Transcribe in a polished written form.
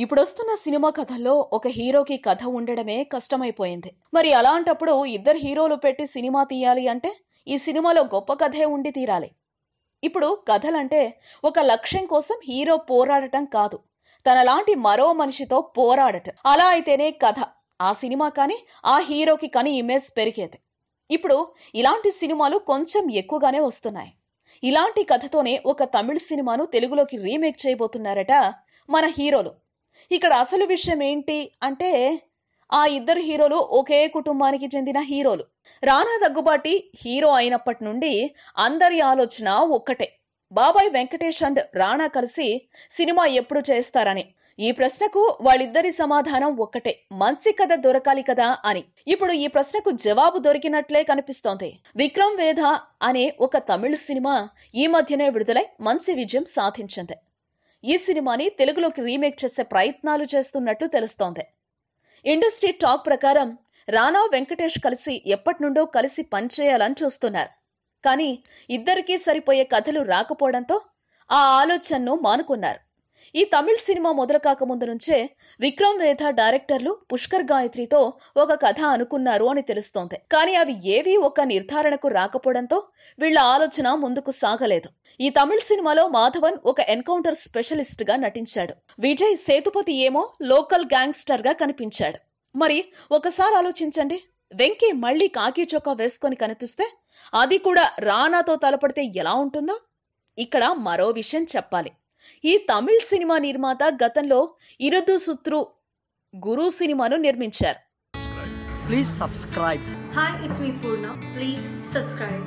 ఇప్పుడొస్తున్న cinema కథల్లో ఒక హీరోకి కథ ఉండడమే కష్టమైపోయింది. మరి అలాంటప్పుడు ఇద్దరు హీరోలు పెట్టి సినిమా తీయాలి అంటే ఈ సినిమాలో గొప్ప కథే ఉండి తీరాలి. ఇప్పుడు కథలంటే ఒక లక్ష్యం కోసం హీరో పోరాడటం కాదు, తనలాంటి మరో మనిషితో పోరాడటం. అలా అయితేనే కథ ఆ సినిమా కానీ ఆ హీరోకి కానీ ఇమేజ్ పెరిగేది. ఇప్పుడు ఇలాంటి సినిమాలు కొంచెం ఎక్కువగానే వస్తున్నాయి. ఇలాంటి కథతోనే ఒక తమిళ సినిమాను తెలుగులోకి రీమేక్ చేయబోతున్నారట మన హీరోలు. ఇక్కడ అసలు విషయం ఏంటి అంటే ఆ ఇద్దరు హీరోలు ఒకే కుటుంబానికి చెందిన హీరోలు. రానా దగ్గుబాటి హీరో అయినప్పటి నుండి అందరి ఆలోచన ఒక్కటే, బాబాయ్ వెంకటేష్ అండ్ రానా కలిసి సినిమా ఎప్పుడు చేస్తారని. ఈ ప్రశ్నకు వాళ్ళిద్దరి సమాధానం ఒక్కటే, మంచి కథ దొరకాలి కదా అని. ఇప్పుడు ఈ ప్రశ్నకు జవాబు దొరికినట్లే కనిపిస్తోంది. విక్రమ్ వేధ అనే ఒక తమిళ సినిమా ఈ మధ్యనే విడుదలై మంచి విజయం సాధించింది. ఈ సినిమాని తెలుగులోకి రీమేక్ చేసే ప్రయత్నాలు చేస్తున్నట్టు తెలుస్తోంది. ఇండస్ట్రీ టాక్ ప్రకారం రానా వెంకటేష్ కలిసి ఎప్పటి నుండో కలిసి పనిచేయాలని చూస్తున్నారు. కానీ ఇద్దరికీ సరిపోయే కథలు రాకపోవడంతో ఆ ఆలోచనను మానుకున్నారు. ఈ తమిళ సినిమా మొదలు కాకముందు నుంచే విక్రమ్ వేధ డైరెక్టర్లు పుష్కర్ గాయత్రితో ఒక కథ అనుకున్నారు అని తెలుస్తోంది. కానీ అవి ఏవీ ఒక నిర్ధారణకు రాకపోవడంతో వీళ్ల ఆలోచన ముందుకు సాగలేదు. ఈ తమిళ సినిమాలో మాధవన్ ఒక ఎన్కౌంటర్ స్పెషలిస్ట్ గా నటించాడు. విజయ్ సేతుపతి ఏమో లోకల్ గ్యాంగ్స్టర్ గా కనిపించాడు. మరి ఒకసారి ఆలోచించండి, వెంకీ మళ్లీ కాకి చొక్కా వేసుకొని కనిపిస్తే, అది కూడా రానాతో తలపడితే ఎలా ఉంటుందో. ఇక్కడ మరో విషయం చెప్పాలి. ఈ తమిళ సినిమా నిర్మాత గతంలో ఇరుదు సుత్రు గురు సినిమాను నిర్మించారు. Please subscribe. Hi, it's me Purna. Please subscribe.